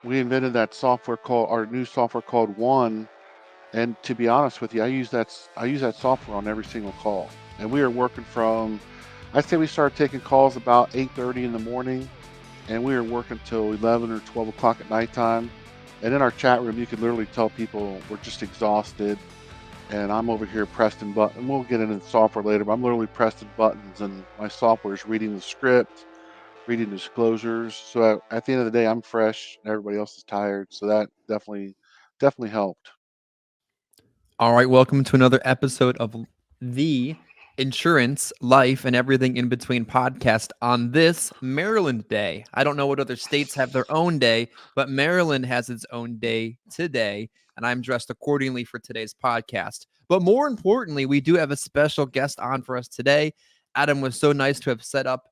we invented that software called our new software called One. And to be honest with you, I use that software on every single call. And we are working from, I'd say we started taking calls about 8:30 in the morning, and we were working till 11 or 12 o'clock at nighttime. And in our chat room, you could literally tell people we're just exhausted. And I'm over here pressing buttons. We'll get into the software later, but I'm literally pressing buttons, and my software is reading the script, reading disclosures. So at the end of the day, I'm fresh, and everybody else is tired. So that definitely helped. All right, welcome to another episode of the Insurance, Life, and Everything in Between podcast on this Maryland Day. I don't know what other states have their own day, but Maryland has its own day today, and I'm dressed accordingly for today's podcast. But more importantly, we do have a special guest on for us today. Adam was so nice to have set up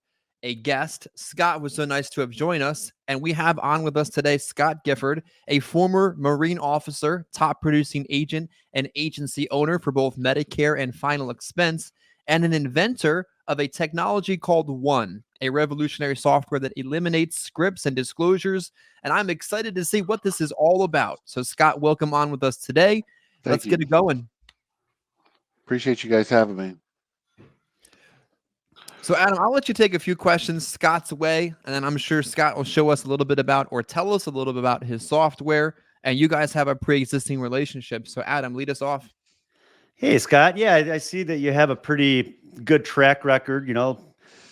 a guest. Scott was so nice to have joined us, and we have on with us today Scott Gifford, a former Marine officer, top producing agent, and agency owner for both Medicare and Final Expense, and an inventor of a technology called One, a revolutionary software that eliminates scripts and disclosures. And I'm excited to see what this is all about. So, Scott, welcome on with us today. Thank Let's you. get it going. Appreciate you guys having me. So, Adam, I'll let you take a few questions Scott's way, and then I'm sure Scott will show us a little bit about or tell us a little bit about his software. And you guys have a pre existing relationship. So, Adam, lead us off. Hey, Scott. Yeah, I see that you have a pretty good track record,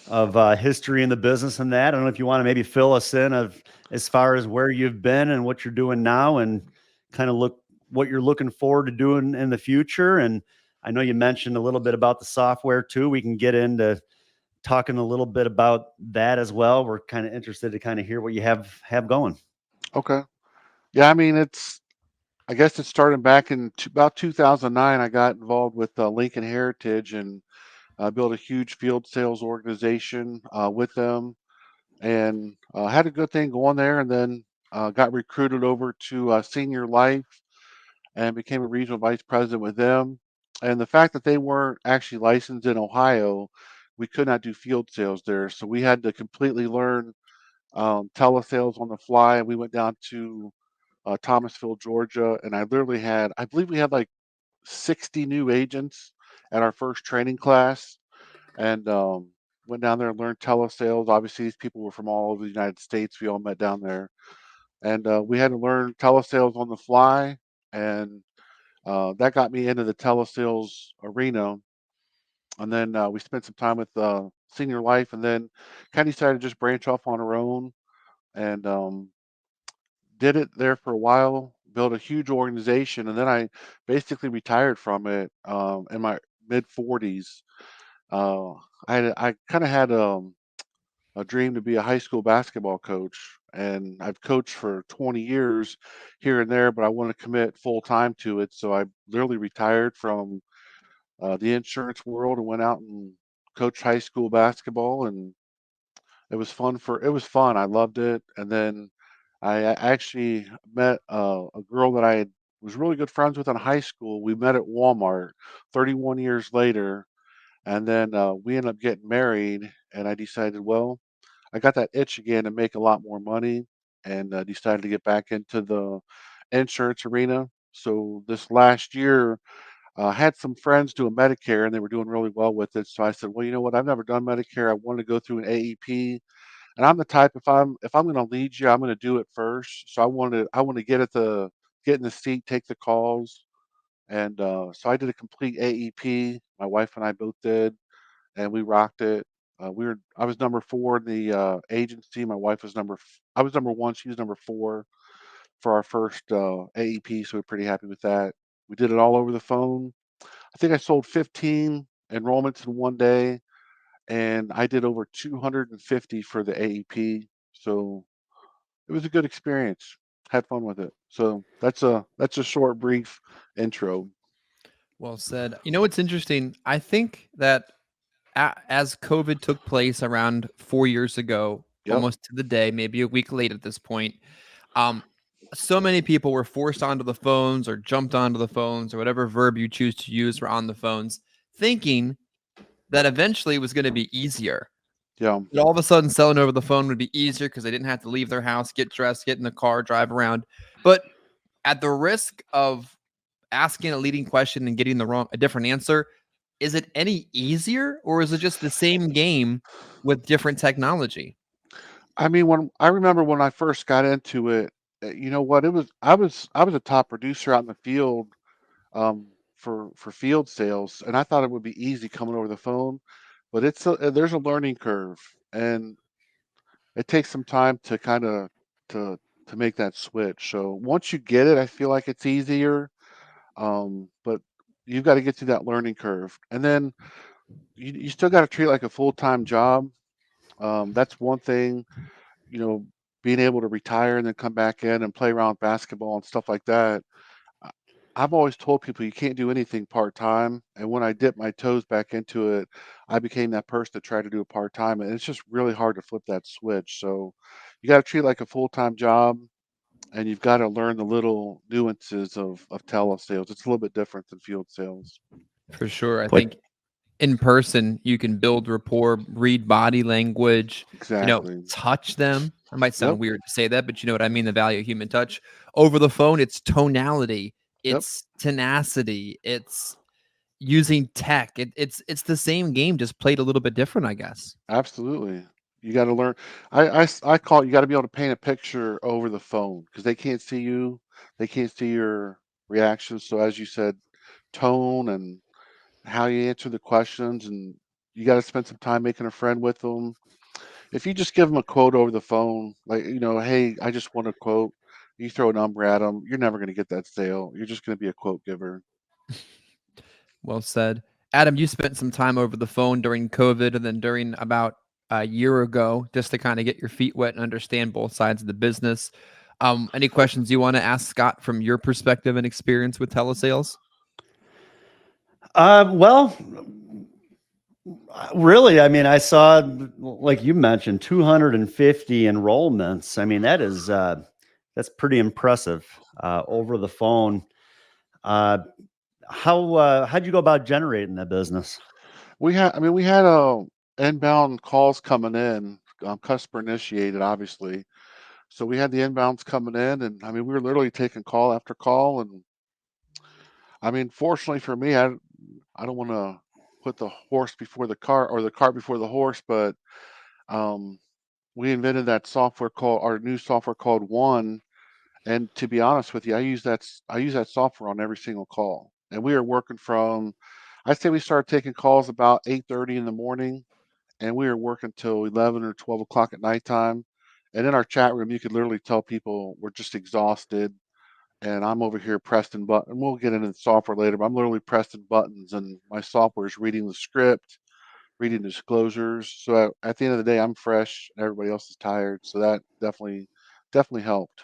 of history in the business and that. I don't know if you want to maybe fill us in of as far as where you've been and what you're doing now, and kind of look what you're looking forward to doing in the future. And I know you mentioned a little bit about the software too. We can get into talking a little bit about that as well. We're kind of interested to kind of hear what you have going. Okay. Yeah, I mean, I guess it started back in about 2009. I got involved with Lincoln Heritage and built a huge field sales organization with them, and had a good thing going there. And then got recruited over to Senior Life and became a regional vice president with them. And the fact that they weren't actually licensed in Ohio, we could not do field sales there. So we had to completely learn telesales on the fly. And we went down to Thomasville, Georgia, and I believe we had like 60 new agents at our first training class, and went down there and learned telesales. Obviously, these people were from all over the United States. We all met down there, and we had to learn telesales on the fly, and that got me into the telesales arena. And then we spent some time with Senior Life, and then kind of decided to just branch off on our own, and did it there for a while, built a huge organization, and then I basically retired from it in my mid 40s. Uh, I kind of had a dream to be a high school basketball coach, and I've coached for 20 years here and there, but I want to commit full time to it. So I literally retired from the insurance world and went out and coached high school basketball, and it was fun. I loved it. And then actually met a girl that was really good friends with in high school. We met at Walmart 31 years later, and then we ended up getting married. And I decided, well, I got that itch again to make a lot more money, and decided to get back into the insurance arena. So this last year, had some friends doing Medicare, and they were doing really well with it. So I said, well, you know what? I've never done Medicare. I wanted to go through an AEP, and I'm the type, if I'm going to lead you, I'm going to do it first. So I want to get in the seat, take the calls, and so I did a complete AEP. My wife and I both did, and we rocked it. I was number four in the agency. My wife was I was number one. She was number four for our first AEP. So we're pretty happy with that. We did it all over the phone. I think I sold 15 enrollments in one day, and I did over 250 for the AEP. So it was a good experience. Had fun with it. So that's a short, brief intro. Well said. You know what's interesting? I think that as COVID took place around 4 years ago, Yep. almost to the day, maybe a week late at this point, um, so many people were forced onto the phones or jumped onto the phones or whatever verb you choose to use for on the phones, thinking that eventually it was going to be easier. Yeah. But all of a sudden, selling over the phone would be easier because they didn't have to leave their house, get dressed, get in the car, drive around. But at the risk of asking a leading question and getting a different answer, is it any easier, or is it just the same game with different technology? I mean, when I remember when I first got into it, you know what? It was I was a top producer out in the field for field sales, and I thought it would be easy coming over the phone, but there's a learning curve, and it takes some time to kind of to to make that switch. So once you get it, I feel like it's easier. But you've got to get through that learning curve, and then you still got to treat it like a full-time job. That's one thing, you know, being able to retire and then come back in and play around with basketball and stuff like that. I- I've always told people you can't do anything part-time. And when I dipped my toes back into it, I became that person to try to do it part-time. And it's just really hard to flip that switch. So you got to treat it like a full-time job, and you've got to learn the little nuances of telesales. It's a little bit different than field sales. For sure. I What think in person, you can build rapport, read body language, Exactly. touch them. It might Yep. sound weird to say that, but you know what I mean? The value of human touch. Over the phone, it's tonality, Yep. it's tenacity, it's using tech. It's the same game, just played a little bit different, I guess. Absolutely. You got to learn. I call it, you got to be able to paint a picture over the phone because they can't see you. They can't see your reactions. So as you said, tone and how you answer the questions, and you got to spend some time making a friend with them. If you just give them a quote over the phone, like, hey, I just want a quote, you throw a number at them, you're never going to get that sale. You're just going to be a quote giver. Well said. Adam, you spent some time over the phone during COVID and then during about a year ago just to kind of get your feet wet and understand both sides of the business. Any questions you want to ask Scott from your perspective and experience with telesales? well, really, I mean, I saw, like you mentioned, 250 enrollments. I mean, that's pretty impressive over the phone. Uh, how'd you go about generating that business? We had inbound calls coming in, customer initiated, obviously. So we had the inbounds coming in, and I mean, we were literally taking call after call. And I mean, fortunately for me, I don't want to put the horse before the cart or the cart before the horse, but um, we invented that software called our new software called One. And to be honest with you, I use that software on every single call. And we are working from, I'd say we started taking calls about 8:30 in the morning, and we were working till 11 or 12 o'clock at nighttime. And in our chat room, you could literally tell people we're just exhausted. And I'm over here pressing button. We'll get into the software later, but I'm literally pressing buttons, and my software is reading the script, reading disclosures. So at the end of the day, I'm fresh, and everybody else is tired. So that definitely helped.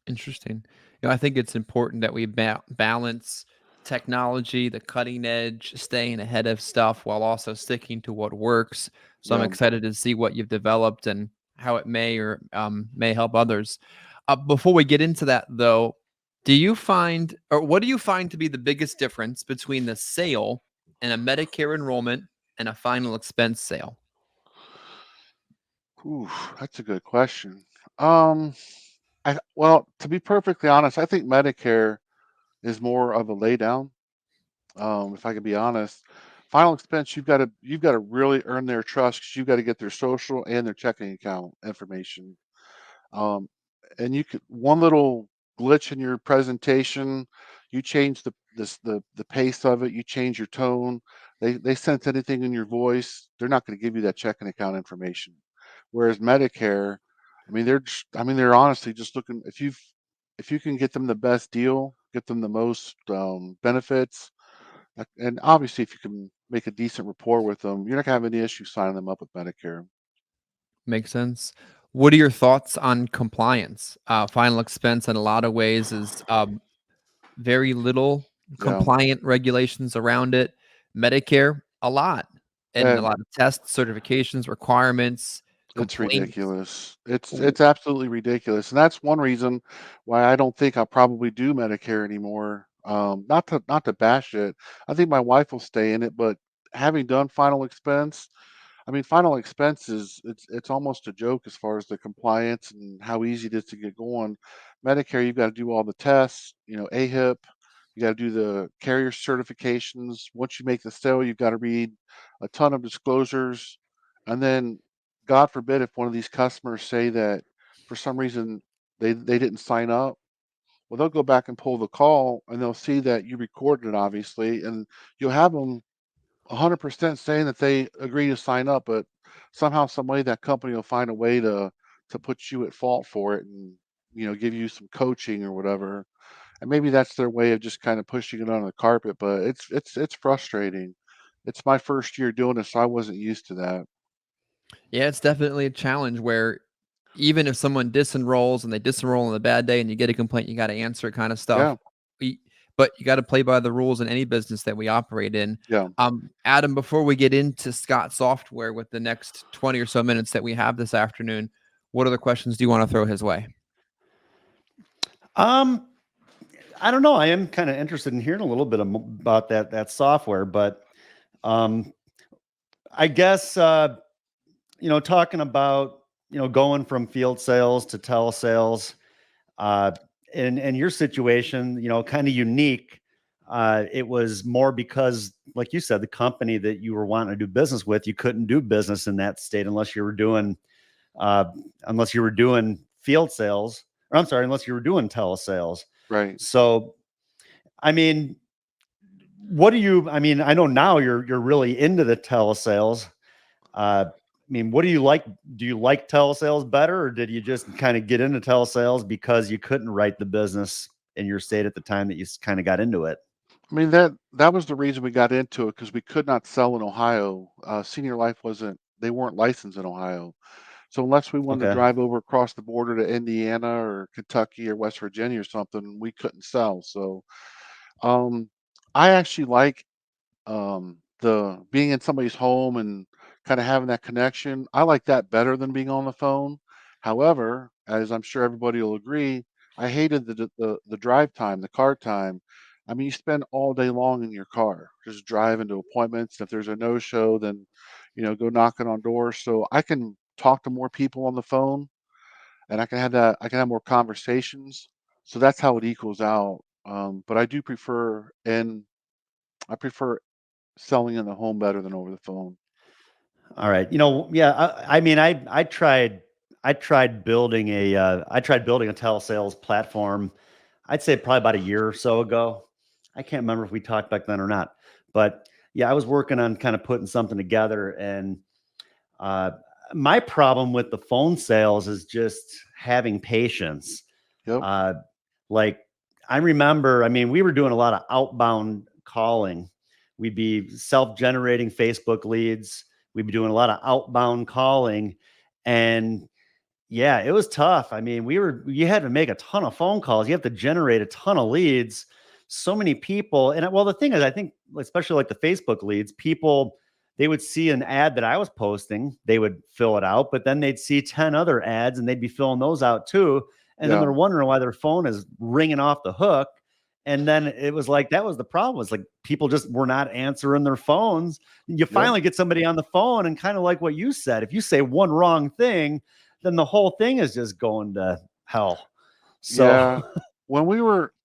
Interesting. I think it's important that we balance technology, the cutting edge, staying ahead of stuff while also sticking to what works. So I'm Yeah. excited to see what you've developed and how it may or may help others. Before we get into that, though, do you find or what do you find to be the biggest difference between the sale and a Medicare enrollment and a final expense sale? Ooh, that's a good question. Um, well, to be perfectly honest, I think Medicare is more of a lay down. If I can be honest, final expense, you've got to really earn their trust, 'cause you've got to get their social and their checking account information. Um, and you could one little glitch in your presentation, you change the pace of it, you change your tone. They sense anything in your voice, they're not going to give you that checking account information. Whereas Medicare, I mean they're honestly just looking if you can get them the best deal, get them the most benefits, and obviously if you can make a decent rapport with them, you're not gonna have any issue signing them up with Medicare. Makes sense. What are your thoughts on compliance? Final expense in a lot of ways is very little Yeah, compliant regulations around it. Medicare, a lot, and a and lot of tests, certifications, requirements, it's complaints. ridiculous. It's absolutely ridiculous, and that's one reason why I don't think I'll probably do Medicare anymore. Not to bash it. I think my wife will stay in it, but having done final expense, I mean, final expenses, it's almost a joke as far as the compliance and how easy it is to get going. Medicare, you've got to do all the tests, AHIP, you got to do the carrier certifications. Once you make the sale, you've got to read a ton of disclosures. And then, God forbid, if one of these customers say that for some reason they didn't sign up, well, they'll go back and pull the call and they'll see that you recorded it, obviously, and you'll have them 100% saying that they agree to sign up, but somehow, some way, that company will find a way to put you at fault for it, and give you some coaching or whatever. And maybe that's their way of just kind of pushing it under the carpet. But it's frustrating. It's my first year doing this, so I wasn't used to that. Yeah, it's definitely a challenge where even if someone disenrolls and they disenroll on a bad day and you get a complaint, you got to answer it kind of stuff. Yeah, But you got to play by the rules in any business that we operate in. yeah. Adam, before we get into Scott Software with the next 20 or so minutes that we have this afternoon, what other questions do you want to throw his way? I don't know. I am kind of interested in hearing a little bit about that software, but I guess talking about going from field sales to telesales, in your situation, kind of unique. It was more because, like you said, the company that you were wanting to do business with, you couldn't do business in that state unless you were doing field sales, or I'm sorry, unless you were doing telesales. Right. So, I mean, I mean, I know now you're really into the telesales. I mean, what do you like? Do you like telesales better, or did you just kind of get into telesales because you couldn't write the business in your state at the time that you kind of got into it? I mean, that was the reason we got into it, because we could not sell in Ohio. Senior Life they weren't licensed in Ohio. So unless we wanted to Okay. drive over across the border to Indiana or Kentucky or West Virginia or something, we couldn't sell. So um, I actually like the being in somebody's home and kind of having that connection. I like that better than being on the phone. However, as I'm sure everybody will agree, I hated the drive time, the car time. I mean, you spend all day long in your car, just driving to appointments. If there's a no-show, then go knocking on doors. So I can talk to more people on the phone, and I can have more conversations. So that's how it equals out. But I prefer selling in the home better than over the phone. All right. Yeah. I mean, I tried building a telesales platform. I'd say probably about a year or so ago. I can't remember if we talked back then or not, but yeah, I was working on kind of putting something together, and uh, my problem with the phone sales is just having patience. Yep. Uh, like I remember, I mean, we were doing a lot of outbound calling. We'd be self-generating Facebook leads. We'd be doing a lot of outbound calling, and yeah, it was tough. I mean, you had to make a ton of phone calls. You have to generate a ton of leads. So many people. And well, the thing is, I think, especially like the Facebook leads, they would see an ad that I was posting, they would fill it out, but then they'd see 10 other ads and they'd be filling those out too. And then Yeah. they're wondering why their phone is ringing off the hook. And then it was like, that was the problem. It's like people just were not answering their phones. You Yep. finally get somebody on the phone, and kind of like what you said, if you say one wrong thing, then the whole thing is just going to hell. So, Yeah.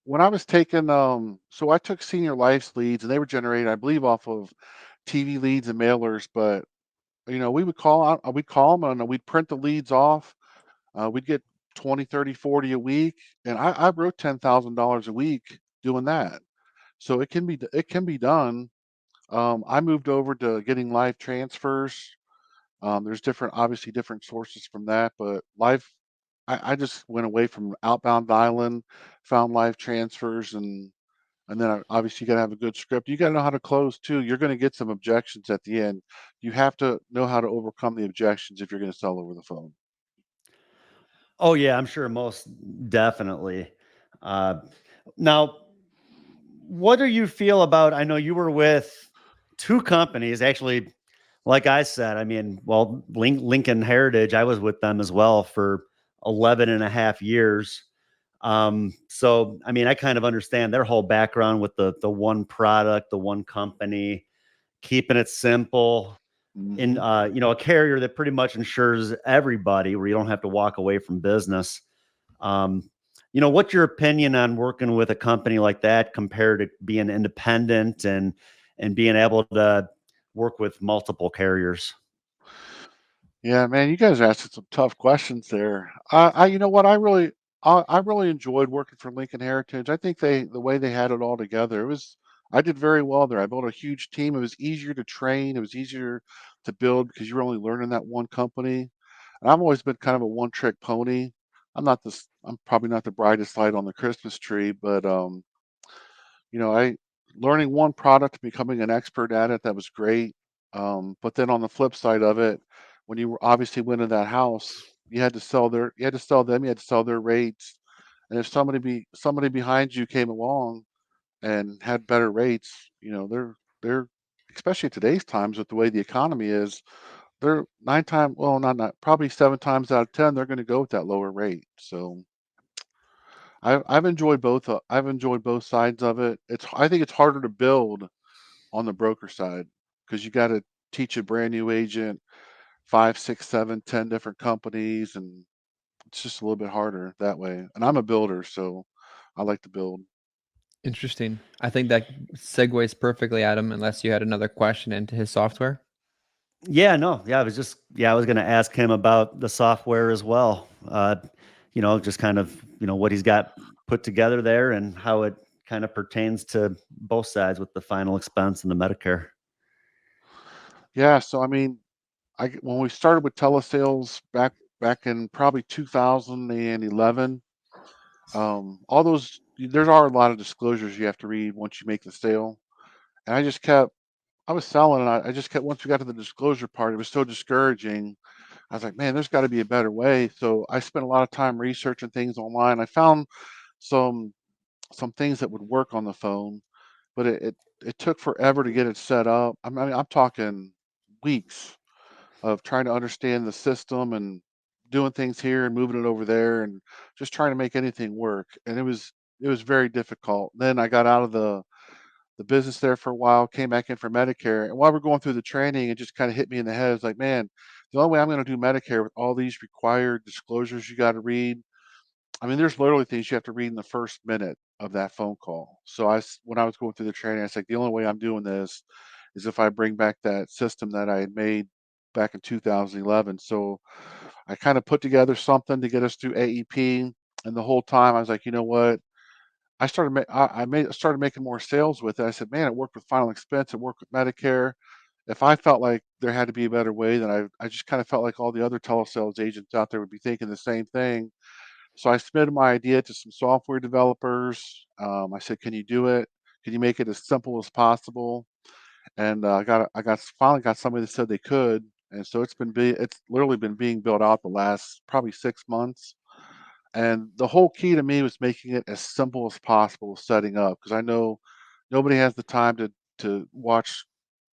When I was taking so I took Senior Life's leads, and they were generated, I believe, off of TV leads and mailers. But we'd call them, and we'd print the leads off. We'd get 20, 30, 40 a week, and I wrote $10,000 a week doing that. So it can be done. I moved over to getting live transfers. There's obviously different sources from that, but I just went away from outbound dialing, found live transfers, and then obviously you got to have a good script. You got to know how to close too. You're going to get some objections at the end. You have to know how to overcome the objections if you're going to sell over the phone. oh yeah, I'm sure most definitely. Uh, Now, what do you feel about? I know you were with two companies, actually. Like I said, I mean, well, Lincoln Heritage, I was with them as well for 11 and a half years. So, I mean, I kind of understand their whole background with the one product, the one company, keeping it simple. in, Hmm. a carrier that pretty much insures everybody, where you don't have to walk away from business. Um, what's your opinion on working with a company like that compared to being independent and being able to work with multiple carriers? Yeah, man, you guys are asking some tough questions there. You know what, I really enjoyed working for Lincoln Heritage. I think the way they had it all together, I did very well there. I built a huge team. It was easier to train. It was easier to build because you were only learning that one company. And I've always been kind of a one-trick pony. I'm probably not the brightest light on the Christmas tree, but I learning one product, becoming an expert at it, that was great. But then on the flip side of it, when you obviously went in that house, you had to sell them, you had to sell their rates. And if somebody behind you came along and had better rates, they're especially today's times with the way the economy is, they're well, not probably 7 times out of 10, they're going to go with that lower rate. So I've enjoyed both. I've enjoyed both sides of it. I think it's harder to build on the broker side because you got to teach a brand new agent 5, 6, 7, 10 different companies, and it's just a little bit harder that way. And I'm a builder, so I like to build. Interesting. I think that segues perfectly, Adam, unless you had another question into his software. Yeah, no, yeah, I was going to ask him about the software as well. Just kind of, what he's got put together there and how it kind of pertains to both sides with the final expense and the Medicare. Yeah, so I mean, when we started with telesales back in probably 2011, all those there are a lot of disclosures you have to read once you make the sale, and I was selling, and I just kept once we got to the disclosure part, it was so discouraging. I was like, man, there's got to be a better way. So I spent a lot of time researching things online. I found some some things that would work on the phone, but it took forever to get it set up. I'm talking weeks of trying to understand the system and doing things here and moving it over there and just trying to make anything work. And it was very difficult. Then I got out of the business there for a while, came back in for Medicare. And while we're going through the training, it just kind of hit me in the head. It's like, man, the only way I'm going to do Medicare with all these required disclosures you got to read. I mean, there's literally things you have to read in the first minute of that phone call. So when I was going through the training, I said, the only way I'm doing this is if I bring back that system that I had made back in 2011. So I kind of put together something to get us through AEP. And the whole time I was like, you know what? Started making more sales with it. I said, man, it worked with final expense. It worked with Medicare. If I felt like there had to be a better way, then I just kind of felt like all the other telesales agents out there would be thinking the same thing. So I submitted my idea to some software developers. I said, can you do it? Can you make it as simple as possible? And finally got somebody that said they could. And so it's literally been being built out the last probably 6 months. And the whole key to me was making it as simple as possible setting up because I know nobody has the time to watch,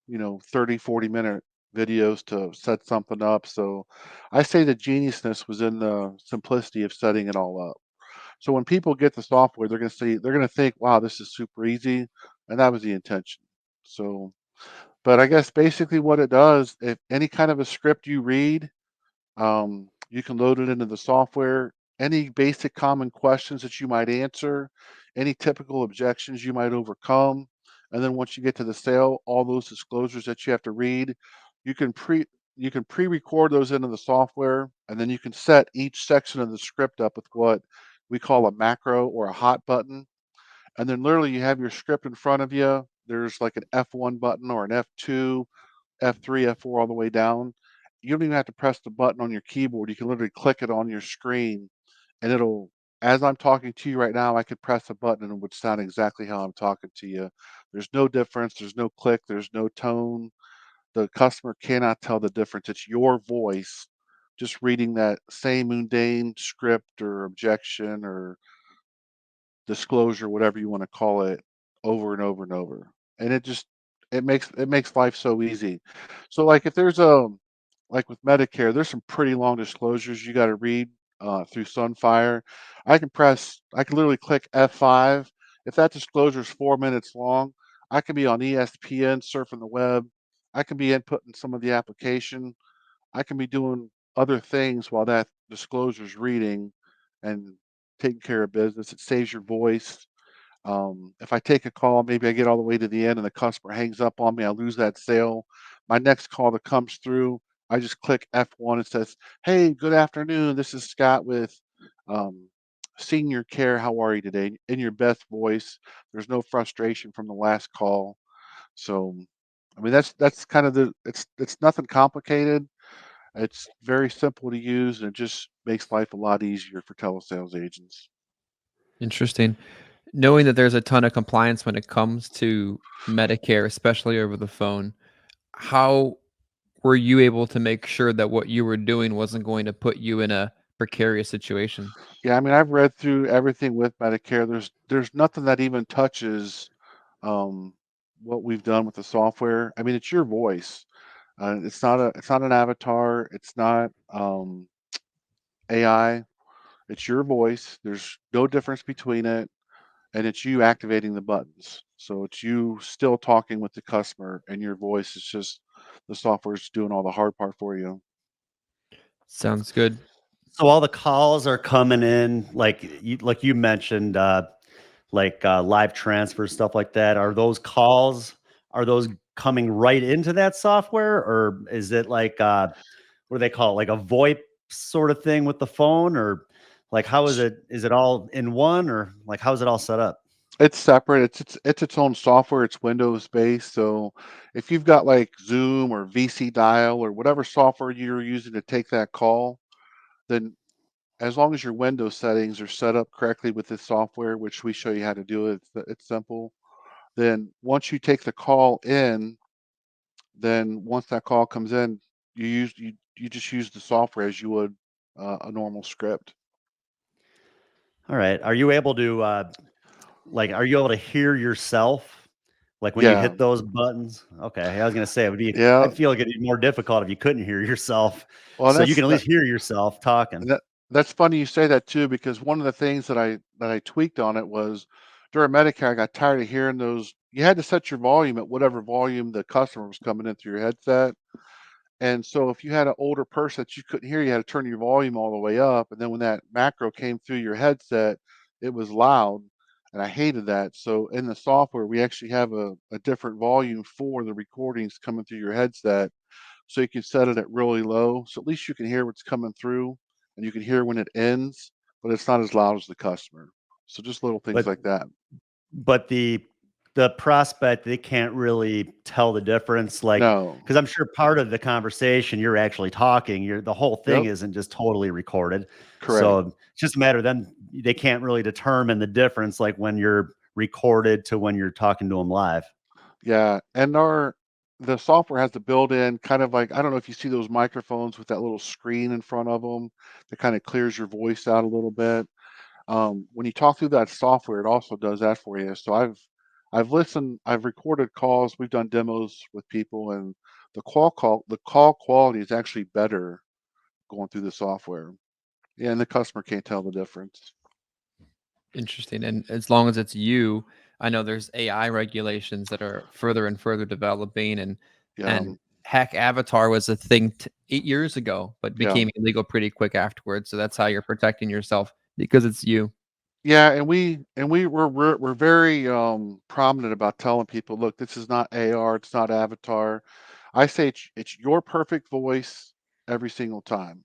30, 40-minute videos to set something up. So I say the geniusness was in the simplicity of setting it all up. So when people get the software, they're gonna think, wow, this is super easy. And that was the intention. So, but I guess basically what it does, if any kind of a script you read, you can load it into the software. Any basic common questions that you might answer, any typical objections you might overcome, and then once you get to the sale, all those disclosures that you have to read, you can pre you can pre-record those into the software, and then you can set each section of the script up with what we call a macro or a hot button. And then literally you have your script in front of you. There's like an F1 button or an F2, F3, F4 all the way down. You don't even have to press the button on your keyboard. You can literally click it on your screen and as I'm talking to you right now, I could press a button and it would sound exactly how I'm talking to you. There's no difference. There's no click. There's no tone. The customer cannot tell the difference. It's your voice just reading that same mundane script or objection or disclosure, whatever you want to call it, over and over and over. And it makes life so easy. So like if there's a like with Medicare, there's some pretty long disclosures you got to read through Sunfire. I can literally click F5. If that disclosure is 4 minutes long, I can be on ESPN surfing the web. I can be inputting some of the application. I can be doing other things while that disclosure's reading and taking care of business. It saves your voice. If I take a call, maybe I get all the way to the end and the customer hangs up on me, I lose that sale. My next call that comes through, I just click F1 and says, "Hey, good afternoon. This is Scott with um, Senior Care. How are you today?" In your best voice. There's no frustration from the last call. So, I mean, that's kind of it's nothing complicated. It's very simple to use, and it just makes life a lot easier for telesales agents. Interesting. Knowing that there's a ton of compliance when it comes to Medicare, especially over the phone, how were you able to make sure that what you were doing wasn't going to put you in a precarious situation? Yeah, I mean, I've read through everything with Medicare. There's nothing that even touches um, what we've done with the software. I mean, it's your voice. It's not an avatar. It's not AI. It's your voice. There's no difference between it, and it's you activating the buttons. So it's you still talking with the customer, and your voice is just the software's doing all the hard part for you. Sounds good. So all the calls are coming in, like you mentioned, live transfer stuff like that. Are those coming right into that software, or is it like what do they call it, like a VoIP sort of thing with the phone, or like how is it? Is it all in one, or like how is it all set up? It's separate. It's its own software. It's Windows based. So if you've got like Zoom or VC Dial or whatever software you're using to take that call, then as long as your Windows settings are set up correctly with this software, which we show you how to do it, it's simple. Then once you take the call in, then once that call comes in, you just use the software as you would a normal script. All right. Are you able to hear yourself? Like when you Yeah, hit those buttons? Okay. I was gonna say yeah. I'd feel like it'd be more difficult if you couldn't hear yourself. Well, So you can at least hear yourself talking. and that's funny you say that too, because one of the things that I tweaked on it was during Medicare, I got tired of hearing those. You had to set your volume at whatever volume the customer was coming in through your headset. And so if you had an older person that you couldn't hear, you had to turn your volume all the way up. And then when that macro came through your headset, it was loud. And I hated that. So in the software, we actually have a different volume for the recordings coming through your headset. So you can set it at really low. So at least you can hear what's coming through and you can hear when it ends, but it's not as loud as the customer. So just little things But like that. but the prospect, they can't really tell the difference, like, No, because I'm sure part of the conversation you're actually talking, you're the whole thing yep, isn't just totally recorded. correct. So it's just a matter of them, they can't really determine the difference, like when you're recorded to when you're talking to them live. Yeah, and the software has the built-in kind of like I don't know if you see those microphones with that little screen in front of them that kind of clears your voice out a little bit. When you talk through that software, it also does that for you. So I've recorded calls, we've done demos with people, and the call quality is actually better going through the software. Yeah, and the customer can't tell the difference. Interesting. And as long as it's you, I know there's AI regulations that are further and further developing, Yeah, and hack avatar was a thing 8 years ago, but yeah. became illegal pretty quick afterwards. So that's how you're protecting yourself because it's you. Yeah, we're very prominent about telling people, look, this is not AR, it's not Avatar. I say it's your perfect voice every single time.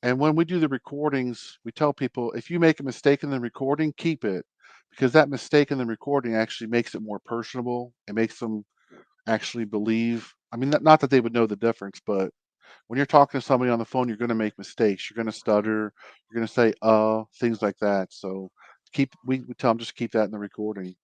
And when we do the recordings, we tell people if you make a mistake in the recording, keep it because that mistake in the recording actually makes it more personable. It makes them actually believe. I mean, not that they would know the difference, but when you're talking to somebody on the phone, you're going to make mistakes. You're going to stutter. You're going to say, things like that. So we tell them just keep that in the recording.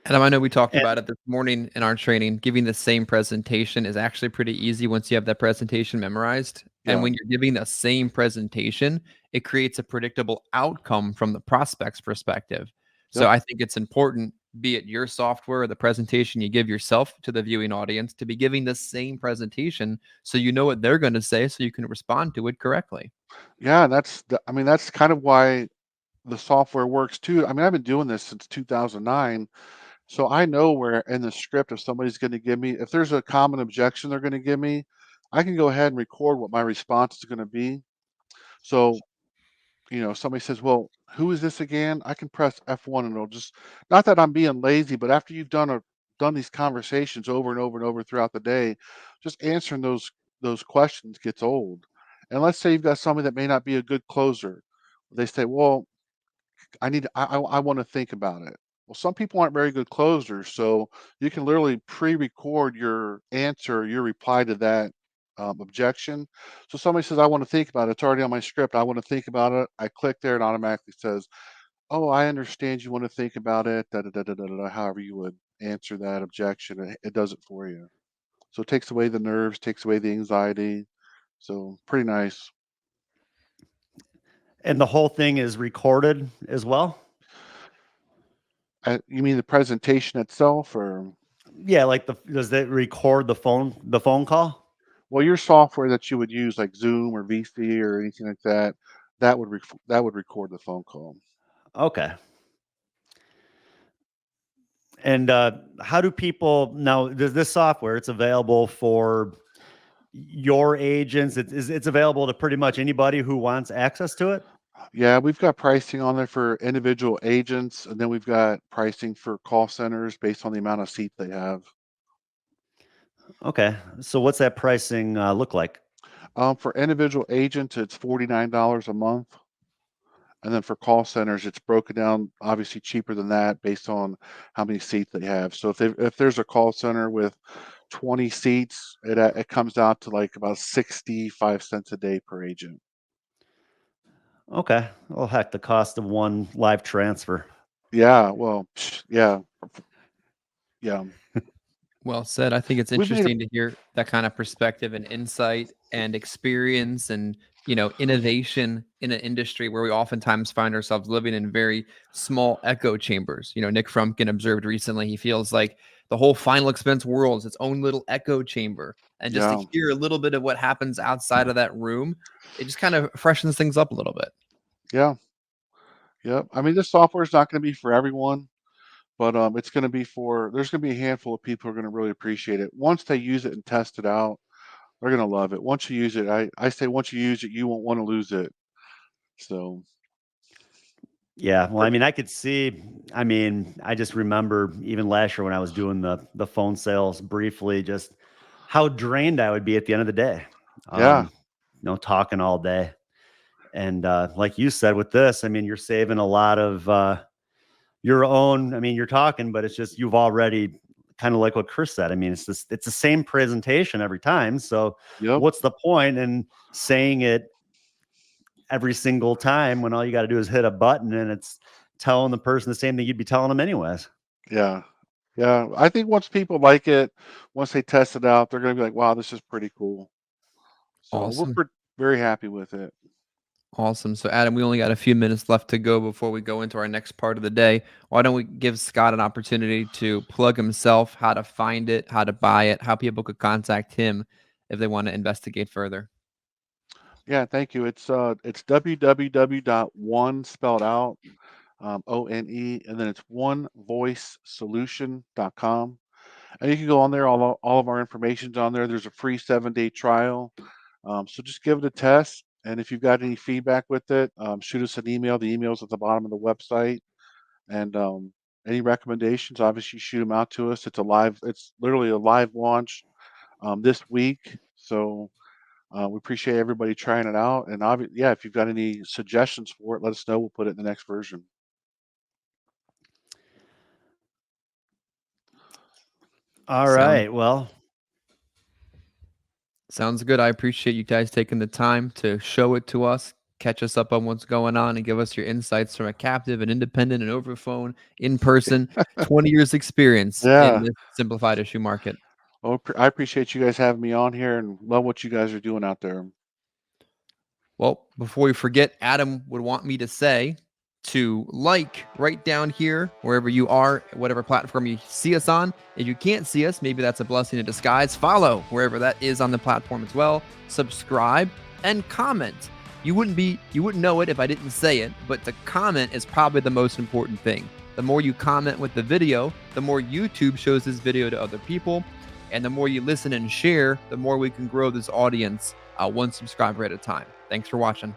And I know we talked And about it this morning in our training. Giving the same presentation is actually pretty easy once you have that presentation memorized. And Yeah. when you're giving the same presentation, it creates a predictable outcome from the prospect's perspective. So Yep. I think it's important, be it your software or the presentation you give yourself to the viewing audience, to be giving the same presentation so you know what they're going to say so you can respond to it correctly. Yeah. I mean, that's kind of why the software works too. I mean, I've been doing this since 2009. So I know where in the script, if somebody's going to give me, if there's a common objection they're going to give me, I can go ahead and record what my response is going to be. So, if somebody says, well, who is this again? I can press F1 and it'll just, not that I'm being lazy, but after you've done these conversations over and over and over throughout the day, just answering those questions gets old. And let's say you've got somebody that may not be a good closer. They say, well, I want to think about it. Well, some people aren't very good closers, so you can literally pre-record your answer, your reply to that objection. So somebody says, I want to think about it. It's already on my script. I want to think about it. I click there, and automatically says, oh, I understand you want to think about it. Da, da, da, da, da, da, however you would answer that objection. It does it for you. So it takes away the nerves, takes away the anxiety. So pretty nice. And the whole thing is recorded as well? You mean the presentation itself, or? Yeah, like does that record the phone call? Well, your software that you would use, like Zoom or VC or anything like that, that would record the phone call. Okay. And how do people now? Does this software? It's available for your agents. It's available to pretty much anybody who wants access to it. Yeah, we've got pricing on there for individual agents, and then we've got pricing for call centers based on the amount of seats they have. Okay. So what's that pricing look like? For individual agents, it's $49 a month. And then for call centers, it's broken down obviously cheaper than that based on how many seats they have. So if there's a call center with 20 seats, it comes out to like about 65 cents a day per agent. Okay. Well, heck, the cost of one live transfer. Yeah, well, yeah, yeah. Well said. I think it's We've made interesting to hear that kind of perspective and insight and experience and, innovation in an industry where we oftentimes find ourselves living in very small echo chambers. Nick Frumpkin observed recently, he feels like the whole final expense world is its own little echo chamber. And just to yeah, hear a little bit of what happens outside of that room, it just kind of freshens things up a little bit. yeah, yeah. I mean, this software is not going to be for everyone, but it's going to be there's going to be a handful of people who are going to really appreciate it. Once they use it and test it out, they're going to love it. Once you use it, I say once you use it, you won't want to lose it. So, Yeah, well, I mean, I just remember even last year when I was doing the phone sales briefly, just how drained I would be at the end of the day. yeah, Talking all day. And like you said with this, I mean, you're saving a lot of your own. I mean, you're talking, but it's just you've already kind of like what Chris said. I mean, it's the same presentation every time. So yep, what's the point in saying it every single time when all you got to do is hit a button and it's telling the person the same thing you'd be telling them anyways? yeah, yeah. I think once people like it, once they test it out, they're going to be like, wow, this is pretty cool. So Awesome. very happy with it. Awesome. So, Adam, we only got a few minutes left to go before we go into our next part of the day. Why don't we give Scott an opportunity to plug himself, how to find it, how to buy it, how people could contact him if they want to investigate further? Yeah, thank you. It's www.one spelled out, ONE, and then it's onevoicesolution.com. And you can go on there. All of our information's on there. There's a free 7-day trial. So just give it a test. And if you've got any feedback with it, shoot us an email. The email's at the bottom of the website. And any recommendations, obviously shoot them out to us. It's literally a live launch this week. So we appreciate everybody trying it out. And yeah, if you've got any suggestions for it, let us know. We'll put it in the next version. All Sound, right. Well, sounds good. I appreciate you guys taking the time to show it to us, catch us up on what's going on, and give us your insights from a captive and independent and over phone, in person, 20 years experience in Yeah. the simplified issue market. Well, I appreciate you guys having me on here and love what you guys are doing out there. Well, before we forget, Adam would want me to say to like right down here, wherever you are, whatever platform you see us on. If you can't see us, maybe that's a blessing in disguise. Follow wherever that is on the platform as well. Subscribe and comment. You wouldn't know it if I didn't say it, but the comment is probably the most important thing. The more you comment with the video, the more YouTube shows this video to other people. And the more you listen and share, the more we can grow this audience, one subscriber at a time. Thanks for watching.